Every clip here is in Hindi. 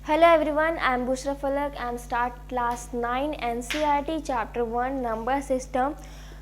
Hello everyone, I am Bushra Falak. I am start class 9 NCERT chapter 1 number system.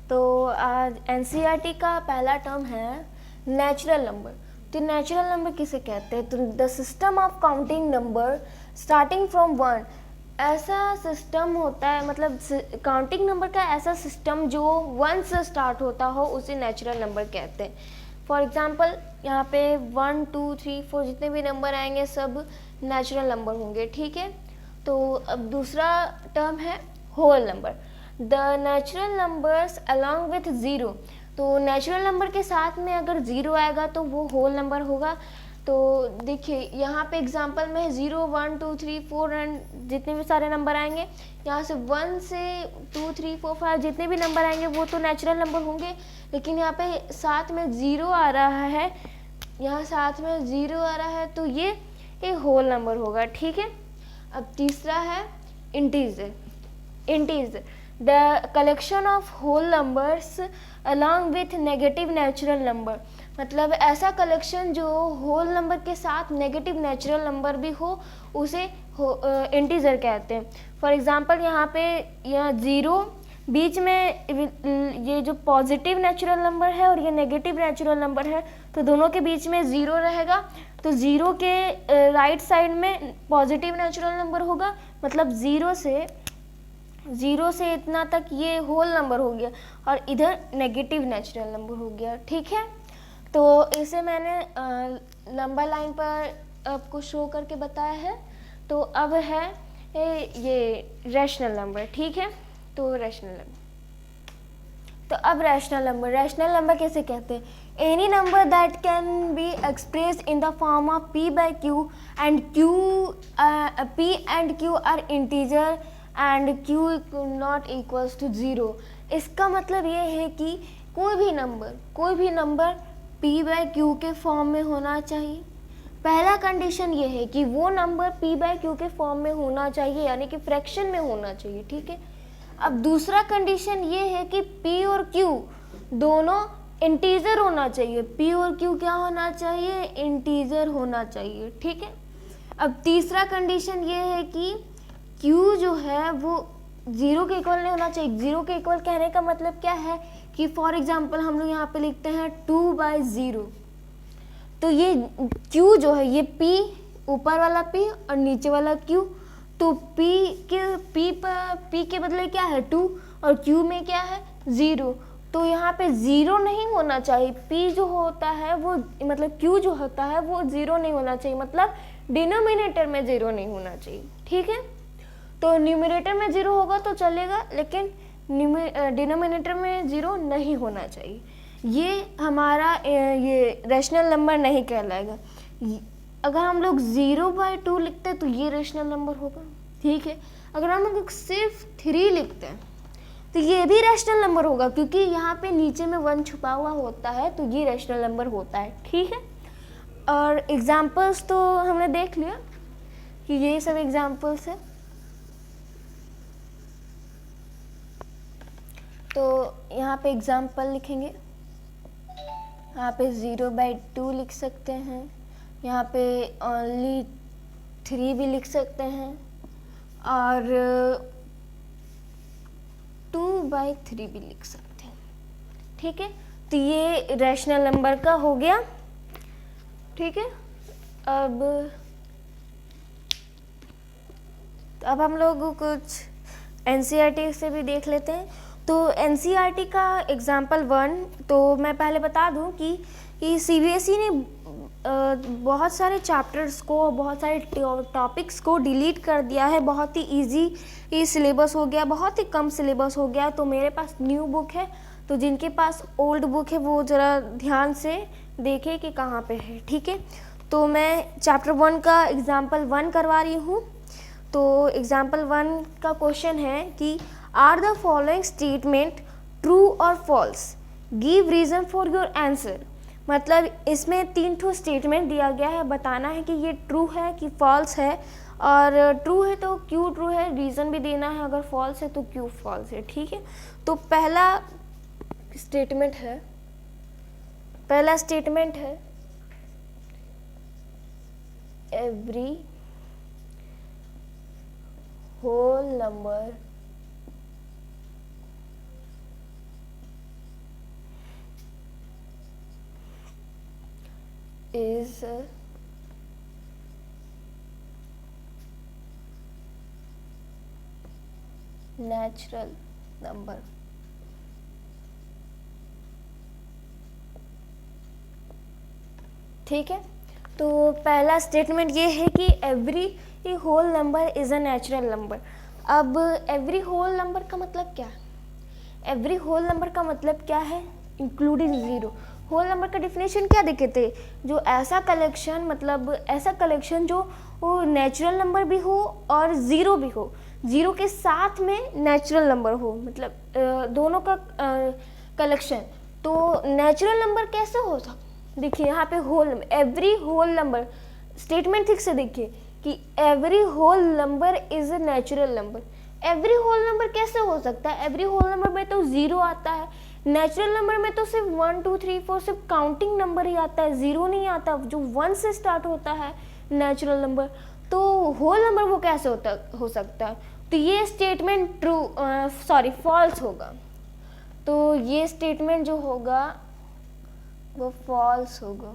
तो NCERT का पहला टर्म है नेचुरल नंबर. तो नेचुरल नंबर किसे कहते हैं? तो the system of counting number starting from 1. ऐसा सिस्टम होता है, मतलब काउंटिंग नंबर का ऐसा सिस्टम जो 1 से स्टार्ट होता हो उसे नेचुरल नंबर कहते हैं. फॉर एग्जाम्पल यहाँ पे 1, 2, 3, 4 जितने भी नंबर आएंगे सब नेचुरल नंबर होंगे. ठीक है. तो अब दूसरा टर्म है whole number. The natural numbers along with zero. तो नेचुरल नंबर के साथ में अगर ज़ीरो आएगा तो वो होल नंबर होगा. तो देखिए यहाँ पे एग्जांपल में 0, 1, 2, 3, 4 एंड जितने भी सारे नंबर आएंगे, यहाँ से 1 से 2, 3, 4, 5 जितने भी नंबर आएंगे वो तो नेचुरल नंबर होंगे. लेकिन यहाँ पे साथ में ज़ीरो आ रहा है, यहाँ साथ में ज़ीरो आ रहा है, तो ये एक होल नंबर होगा. ठीक है. अब तीसरा है integer. Integer the collection of whole numbers along with negative natural number. मतलब ऐसा कलेक्शन जो होल नंबर के साथ नेगेटिव नेचुरल नंबर भी हो उसे इंटीजर कहते हैं. फॉर एग्जांपल यहाँ पे यहाँ ज़ीरो बीच में, ये जो पॉजिटिव नेचुरल नंबर है और ये नेगेटिव नेचुरल नंबर है तो दोनों के बीच में ज़ीरो रहेगा. तो ज़ीरो के राइट साइड में पॉजिटिव नेचुरल नंबर होगा, मतलब ज़ीरो से इतना तक ये होल नंबर हो गया और इधर नेगेटिव नेचुरल नंबर हो गया. ठीक है. तो इसे मैंने लंबा लाइन पर आपको शो करके बताया है. तो अब है ये रैशनल नंबर. ठीक है. तो रैशनल नंबर, तो अब रैशनल नंबर कैसे कहते हैं? Any number that can be expressed in the form of p by q and p and q are integer and q not equals to zero. इसका मतलब ये है कि कोई भी नंबर p by q के फॉर्म में होना चाहिए. पहला कंडीशन ये है कि वो नंबर p by q के फॉर्म में होना चाहिए, यानी कि फ्रैक्शन में होना चाहिए. ठीक है. अब दूसरा कंडीशन ये है कि p और q दोनों इंटीजर होना चाहिए. p और q क्या होना चाहिए? इंटीजर होना चाहिए. ठीक है. अब तीसरा कंडीशन ये है कि q जो है वो ज़ीरो के इक्वल नहीं होना चाहिए. ज़ीरो के इक्वल कहने का मतलब क्या है कि फॉर एग्जांपल हम लोग यहाँ पे लिखते हैं 2/0. तो ये q जो है ये p, ऊपर वाला p और नीचे वाला q. तो p के बदले क्या है 2 और q में क्या है 0. तो यहाँ पे ज़ीरो नहीं होना चाहिए. p जो होता है वो, मतलब q जो होता है वो ज़ीरो नहीं होना चाहिए, मतलब डिनोमिनेटर में ज़ीरो नहीं होना चाहिए. ठीक है. तो न्यूमरेटर में ज़ीरो होगा तो चलेगा, लेकिन डिनोमिनेटर में ज़ीरो नहीं होना चाहिए. ये हमारा ये रैशनल नंबर नहीं कहलाएगा. अगर हम लोग 0/2 लिखते हैं तो ये रैशनल नंबर होगा. ठीक है. अगर हम लोग सिर्फ 3 लिखते हैं तो ये भी रैशनल नंबर होगा, क्योंकि यहाँ पे नीचे में 1 छुपा हुआ होता है, तो ये रैशनल नंबर होता है. ठीक है. और एग्जाम्पल्स तो हमने देख लिया कि ये सब एग्जाम्पल्स है. तो यहाँ पे एग्जाम्पल लिखेंगे. यहाँ पे 0/2 लिख सकते हैं, यहाँ पे ओनली 3 भी लिख सकते हैं और 2/3 भी लिख सकते हैं. ठीक है. तो ये रैशनल नंबर का हो गया. ठीक है. अब हम लोग कुछ NCERT से भी देख लेते हैं. तो NCERT का एग्जाम्पल 1, तो मैं पहले बता दूं कि CBSE ने बहुत सारे चैप्टर्स को, बहुत सारे टॉपिक्स को डिलीट कर दिया है. बहुत ही इजी सिलेबस हो गया, बहुत ही कम सिलेबस हो गया. तो मेरे पास न्यू बुक है, तो जिनके पास ओल्ड बुक है वो ज़रा ध्यान से देखें कि कहाँ पे है. ठीक है. तो मैं चैप्टर 1 का एग्जाम्पल 1 करवा रही हूँ. तो एग्जाम्पल 1 का क्वेश्चन है कि are the following statement true और false, give reason for your answer. मतलब इसमें 3 ठो स्टेटमेंट दिया गया है, बताना है कि ये ट्रू है कि फॉल्स है. और ट्रू है तो क्यों ट्रू है, रीज़न भी देना है. अगर फॉल्स है तो क्यों फॉल्स है. ठीक है. तो पहला स्टेटमेंट है every whole number is natural number. ठीक है, तो पहला स्टेटमेंट ये है कि every whole number is a natural number. अब एवरी होल नंबर का मतलब क्या है? एवरी होल नंबर का मतलब क्या है? Including zero. होल नंबर का डिफिनेशन क्या देखे थे? जो ऐसा कलेक्शन, मतलब ऐसा कलेक्शन जो नेचुरल नंबर भी हो और ज़ीरो भी हो, ज़ीरो के साथ में नेचुरल नंबर हो, मतलब दोनों का कलेक्शन. तो नेचुरल नंबर कैसे हो सकता? देखिए यहाँ पे whole number, every whole number, statement ठीक से देखिए कि every whole number is a natural number. Every whole number कैसे हो सकता है? एवरी होल नंबर में तो ज़ीरो आता है. नेचुरल नंबर में तो सिर्फ 1 2 3 4 सिर्फ काउंटिंग नंबर ही आता है, ज़ीरो नहीं आता, जो 1 से स्टार्ट होता है नेचुरल नंबर. तो होल नंबर वो कैसे हो सकता है? तो ये स्टेटमेंट फॉल्स होगा. तो ये स्टेटमेंट जो होगा वो फॉल्स होगा.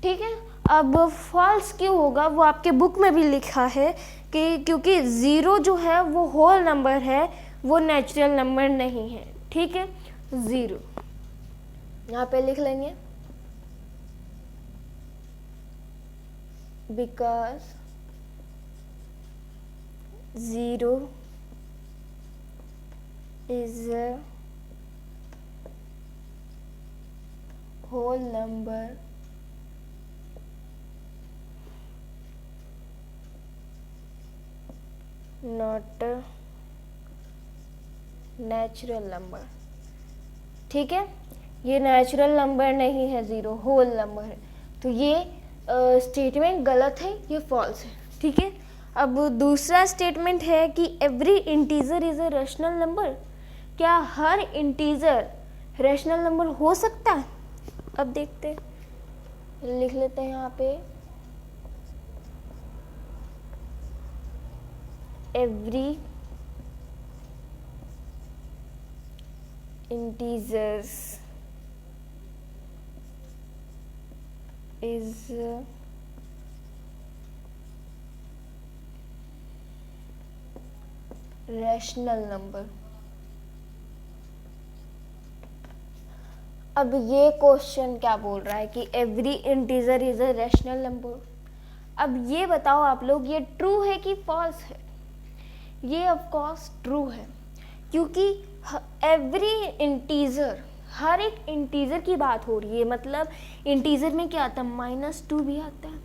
ठीक है, अब फॉल्स क्यों होगा वो आपके बुक में भी लिखा है कि क्योंकि ज़ीरो जो है वो होल नंबर है, वो नेचुरल नंबर नहीं है. ठीक है, ज़ीरो यहाँ पे लिख लेंगे, because zero is a whole number not natural number. ठीक है, ये नेचुरल नंबर नहीं है, ज़ीरो होल नंबर है. तो ये स्टेटमेंट गलत है, ये फॉल्स है. ठीक है, अब दूसरा स्टेटमेंट है कि every integer is a rational number. क्या हर इंटीजर रैशनल नंबर हो सकता है? अब देखते हैं, लिख लेते हैं यहाँ पे, every integers is rational number. अब ये क्वेश्चन क्या बोल रहा है कि every integer is a rational number. अब ये बताओ आप लोग, ये ट्रू है कि फॉल्स है? ये ऑफ कोर्स ट्रू है, क्योंकि एवरी इंटीजर, हर एक इंटीजर की बात हो रही है. मतलब इंटीजर में क्या आता है? -2 भी आता है.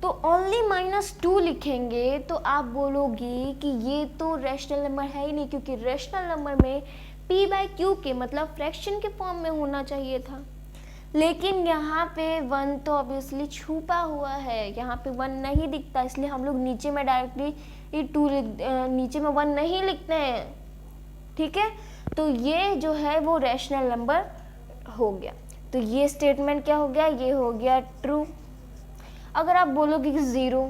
तो ओनली -2 लिखेंगे तो आप बोलोगे कि ये तो रैशनल नंबर है ही नहीं, क्योंकि रैशनल नंबर में p/q के मतलब फ्रैक्शन के फॉर्म में होना चाहिए था. लेकिन यहाँ पे 1 तो ऑब्वियसली छुपा हुआ है, यहाँ पे 1 नहीं दिखता, इसलिए हम लोग नीचे में डायरेक्टली 2 नीचे में 1 नहीं लिखते हैं. ठीक है, तो ये जो है वो रैशनल नंबर हो गया. तो ये स्टेटमेंट क्या हो गया? ये हो गया ट्रू. अगर आप बोलोगे कि ज़ीरो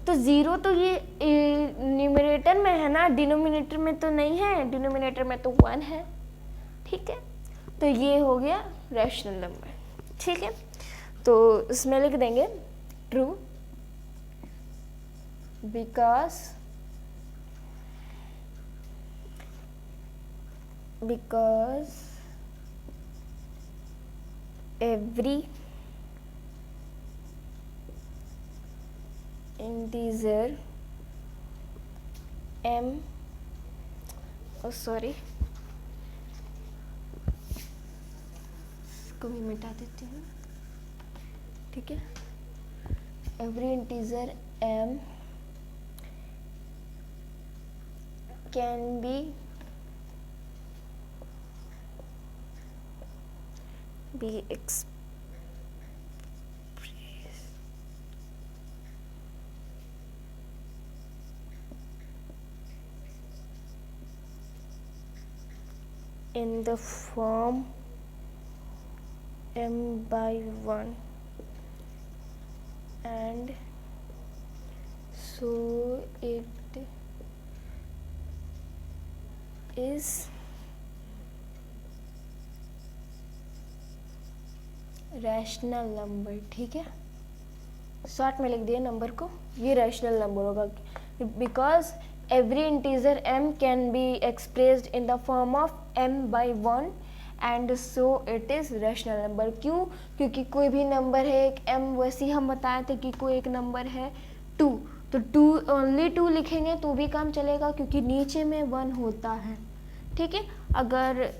तो ज़ीरो तो ये न्यूमरेटर में है ना, डिनोमिनेटर में तो नहीं है, डिनोमिनेटर में तो 1 है. ठीक है, तो ये हो गया रैशनल नंबर. ठीक है, तो इसमें लिख देंगे true because every integer m, इसको भी मिटा देती हूँ. ठीक है, every integer m can be expressed in the form m/1 and so it is rational number. ठीक है, शॉर्ट में लिख दिया नंबर को, ये रैशनल नंबर होगा because every integer m can be expressed in the form of m by 1 and so it is rational number. क्यों? क्योंकि कोई भी नंबर है एक m, वैसे ही हम बताए थे कि कोई एक नंबर है 2, तो 2 ओनली 2 लिखेंगे तो भी काम चलेगा क्योंकि नीचे में 1 होता है। ठीक है, अगर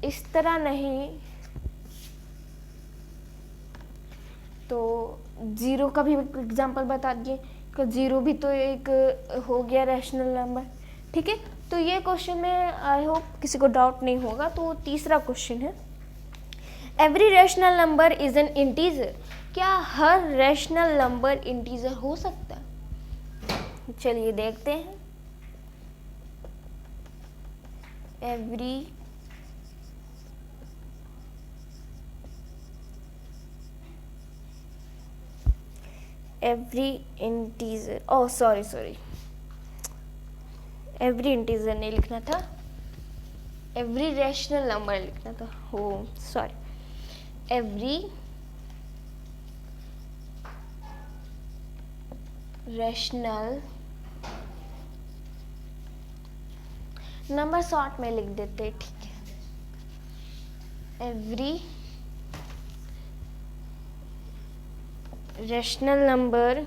इस तरह नहीं तो 0 का भी एग्जांपल बता दिए कि 0 भी तो एक हो गया रैशनल नंबर। ठीक है, तो ये क्वेश्चन में आई होप किसी को डाउट नहीं होगा। तो तीसरा क्वेश्चन है, every rational number is an integer. क्या हर रैशनल नंबर इंटीजर हो सकता है? चलिए देखते हैं। Every integer, oh sorry, every integer नहीं लिखना था, एवरी रैशनल नंबर लिखना था। हो sorry, every rational number short में लिख देते। ठीक है, every rational number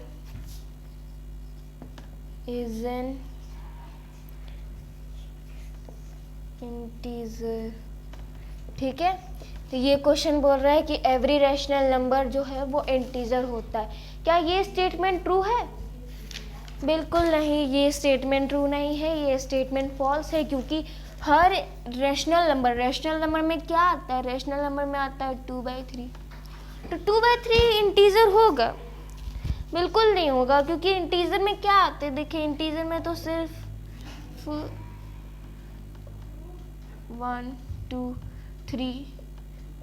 is an integer. ठीक है, तो ये क्वेश्चन बोल रहा है कि एवरी रैशनल नंबर जो है वो इंटीजर होता है। क्या ये स्टेटमेंट ट्रू है? बिल्कुल नहीं, ये स्टेटमेंट ट्रू नहीं है, ये स्टेटमेंट फॉल्स है क्योंकि हर रैशनल नंबर में क्या आता है? रैशनल नंबर में आता है 2/3। तो 2/3 इंटीजर होगा? बिल्कुल नहीं होगा क्योंकि इंटीजर में क्या आते हैं? देखिए इंटीजर में तो सिर्फ 1 2 3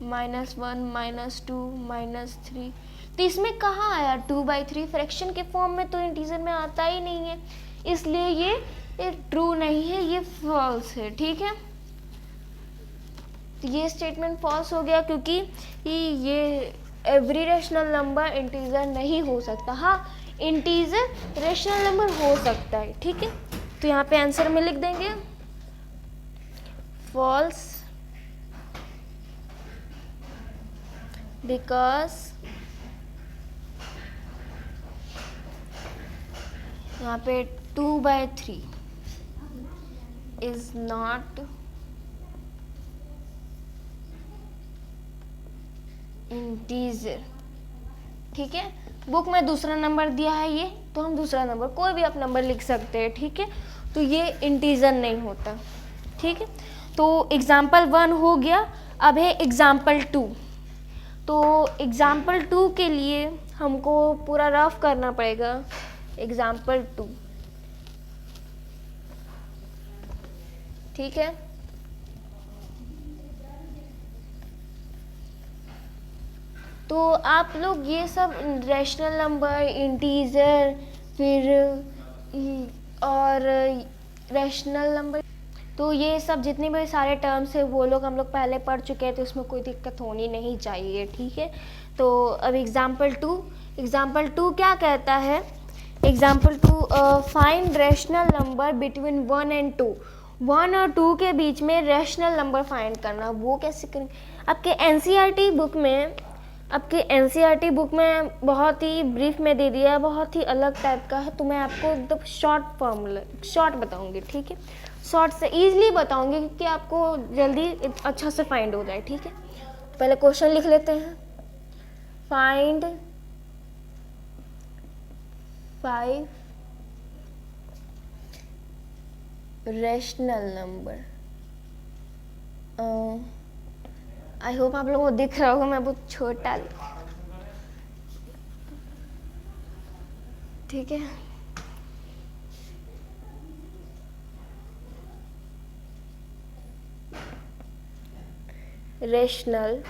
-1 -2 -3, तो इसमें कहाँ आया 2/3? फ्रैक्शन के फॉर्म में तो इंटीजर में आता ही नहीं है, इसलिए ये ट्रू नहीं है, ये फॉल्स है। ठीक है, तो ये स्टेटमेंट फॉल्स हो गया क्योंकि ये एवरी रैशनल नंबर इंटीजर नहीं हो सकता। हाँ, इंटीजर रैशनल नंबर हो सकता है। ठीक है, तो यहाँ पे आंसर में लिख देंगे फॉल्स बिकॉज यहाँ पे 2/3 इज नॉट इंटीजर। ठीक है, बुक में दूसरा नंबर दिया है ये, तो हम दूसरा नंबर कोई भी आप नंबर लिख सकते हैं। ठीक है, तो ये इंटीजर नहीं होता। ठीक है, तो एग्जाम्पल 1 हो गया, अब है एग्जाम्पल 2। तो एग्जाम्पल 2 के लिए हमको पूरा रफ करना पड़ेगा। एग्जाम्पल 2, ठीक है, तो आप लोग ये सब रैशनल नंबर, इंटीजर, फिर और रैशनल नंबर, तो ये सब जितने भी सारे टर्म्स है वो लोग हम लोग पहले पढ़ चुके हैं, तो इसमें कोई दिक्कत होनी नहीं चाहिए। ठीक है, तो अब एग्जाम्पल 2 क्या कहता है? Example 2, find rational number between 1 and 2। 1 और 2 के बीच में रैशनल नंबर फाइंड करना, वो कैसे करेंगे? आपके एनसीईआरटी बुक में बहुत ही ब्रीफ में दे दिया है, बहुत ही अलग टाइप का है, तो मैं आपको एकदम शॉर्ट बताऊंगी। ठीक है, शॉर्ट से ईजिली बताऊंगी क्योंकि आपको जल्दी अच्छा से फाइंड हो जाए। ठीक है, पहले क्वेश्चन लिख लेते हैं। Find 5 rational number. I hope आप लोगों को दिख रहा होगा, मैं बहुत छोटा। ठीक है, रैशनल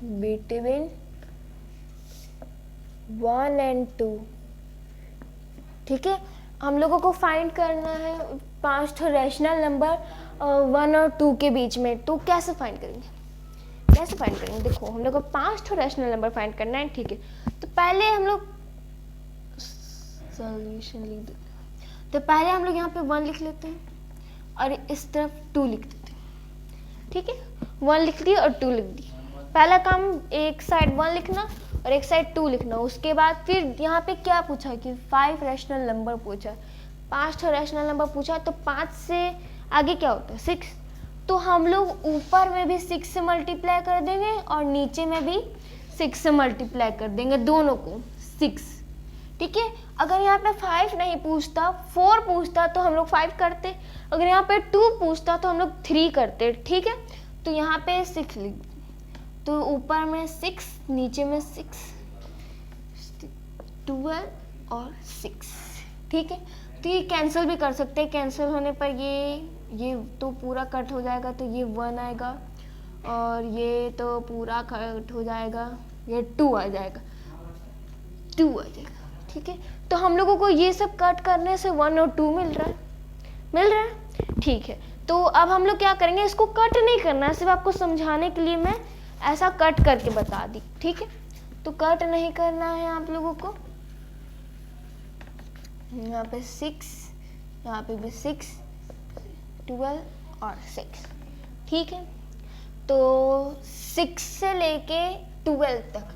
बिटवीन 1 and 2। ठीक है, हम लोगों को फाइंड करना है 5 रैशनल नंबर 1 और 2 के बीच में। तो कैसे फाइंड करेंगे, देखो हम लोग को 5 रैशनल नंबर फाइंड करना है। ठीक है, तो पहले हम लोग सॉल्यूशन लिख देते हैं। तो पहले हम लोग यहाँ पे 1 लिख लेते हैं और इस तरफ 2 लिख देते हैं। ठीक है, 1 लिख दी और 2 लिख दी। पहला काम एक साइड 1 लिखना और एक साइड 2 लिखना। उसके बाद फिर यहाँ पे क्या पूछा कि 5 रैशनल नंबर पूछा, 5 रैशनल नंबर पूछा। तो 5 से आगे क्या होता है 6। तो हम लोग ऊपर में भी 6 से मल्टीप्लाई कर देंगे और नीचे में भी 6 से मल्टीप्लाई कर देंगे, दोनों को 6। ठीक है, अगर यहाँ पे 5 नहीं पूछता, 4 पूछता तो हम लोग 5 करते। अगर यहाँ पे 2 पूछता तो हम लोग 3 करते। ठीक है, तो यहाँ पे 6 लिख, तो ऊपर में 6 नीचे में 6, 12 और 6। ठीक है, तो ये कैंसिल भी कर सकते हैं। कैंसिल होने पर ये तो पूरा कट हो जाएगा, तो ये 1 आएगा और ये तो पूरा कट हो जाएगा, ये 2 आ जाएगा, 2 आ जाएगा। ठीक है, तो हम लोगों को ये सब कट करने से 1 और 2 मिल रहा है। ठीक है, तो अब हम लोग क्या करेंगे, इसको कट नहीं करना है, सिर्फ आपको समझाने के लिए मैं ऐसा कट करके बता दी। ठीक है, तो कट नहीं करना है आप लोगों को। यहाँ पे 6, यहाँ पे भी 6, 12 और 6। ठीक है, तो 6 से लेके 12 तक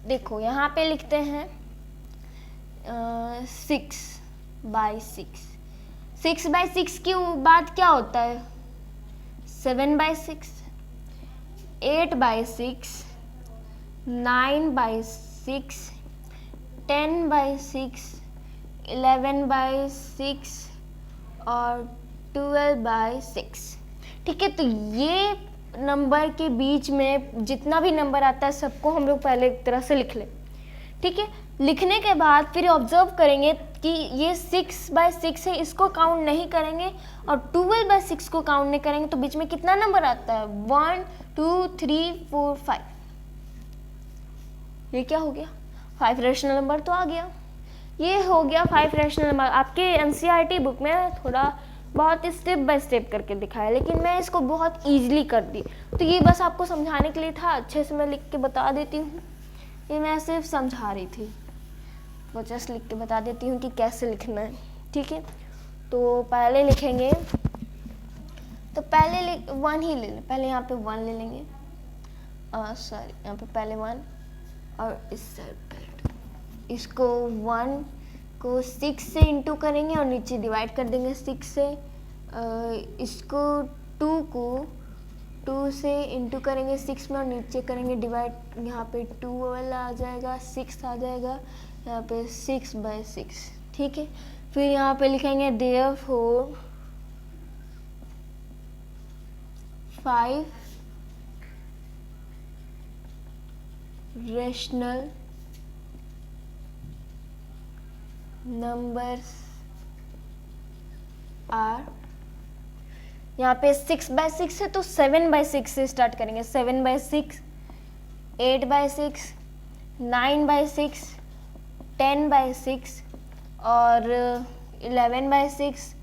देखो यहाँ पे लिखते हैं 6/6। 6/6 के बाद क्या होता है 7/6, 8/6, 9/6, 10/6, 11/6 और 12/6। ठीक है, तो ये नंबर के बीच में जितना भी नंबर आता है सबको हम लोग पहले एक तरह से लिख लें। ठीक है, लिखने के बाद फिर ऑब्जर्व करेंगे कि ये 6/6 है, इसको काउंट नहीं करेंगे और 12/6 को काउंट नहीं करेंगे। तो बीच में कितना नंबर आता है 1 2 3 4 5। ये क्या हो गया 5 रैशनल नंबर तो आ गया। ये हो गया 5 रैशनल नंबर। आपके एनसीईआरटी बुक में थोड़ा बहुत स्टेप बाय स्टेप करके दिखाया, लेकिन मैं इसको बहुत इजीली कर दी। तो ये बस आपको समझाने के लिए था, अच्छे से मैं लिख के बता देती हूँ। ये मैं सिर्फ समझा रही थी, वो जस्ट लिख के बता देती हूँ कि कैसे लिखना है। ठीक है, तो पहले लिखेंगे, तो पहले 1 ही ले लें। पहले यहाँ पे 1 ले लेंगे, सॉरी यहाँ पे पहले 1 और इस साइड इसको 1 को 6 से इंटू करेंगे और नीचे डिवाइड कर देंगे 6 से। इसको 2 को 2 से इंटू करेंगे 6 में और नीचे करेंगे डिवाइड। यहाँ पे 2 वाला आ जाएगा, 6 आ जाएगा, यहाँ पे 6/6। ठीक है, फिर यहाँ पे लिखेंगे therefore 5 रैशनल नंबर्स आर। यहाँ पे 6/6 है तो 7/6 से स्टार्ट करेंगे। 7/6, 8/6, 9/6, 10/6 और 11/6,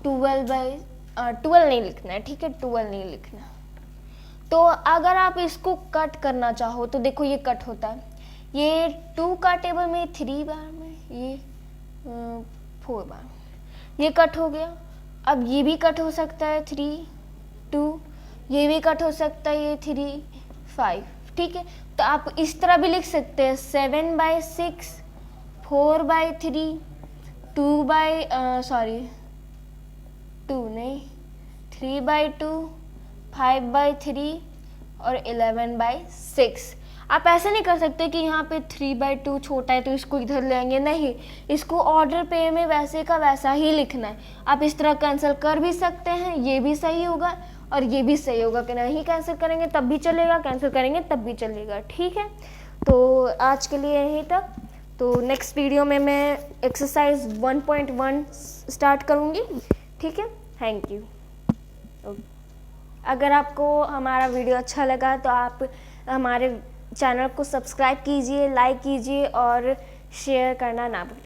12 नहीं लिखना है। ठीक है, 12 नहीं लिखना। तो अगर आप इसको कट करना चाहो तो देखो ये कट होता है। ये 2 का टेबल में 3 बार में, ये 4 बार, ये कट हो गया। अब ये भी कट हो सकता है 3 2, ये भी कट हो सकता है ये 3 5। ठीक है, तो आप इस तरह भी लिख सकते हैं 7/6, 4/3, 3/2, 5/3 और 11/6। आप ऐसे नहीं कर सकते कि यहाँ पे 3/2 छोटा है तो इसको इधर ले आएंगे, नहीं, इसको ऑर्डर पे में वैसे का वैसा ही लिखना है। आप इस तरह कैंसिल कर भी सकते हैं, ये भी सही होगा और ये भी सही होगा कि नहीं कैंसिल करेंगे तब भी चलेगा, कैंसिल करेंगे तब भी चलेगा। ठीक है, तो आज के लिए यहीं तक। तो नेक्स्ट वीडियो में मैं एक्सरसाइज 1.1 स्टार्ट करूँगी। ठीक है, थैंक यू। अगर आपको हमारा वीडियो अच्छा लगा तो आप हमारे चैनल को सब्सक्राइब कीजिए, लाइक कीजिए और शेयर करना ना भूलिए।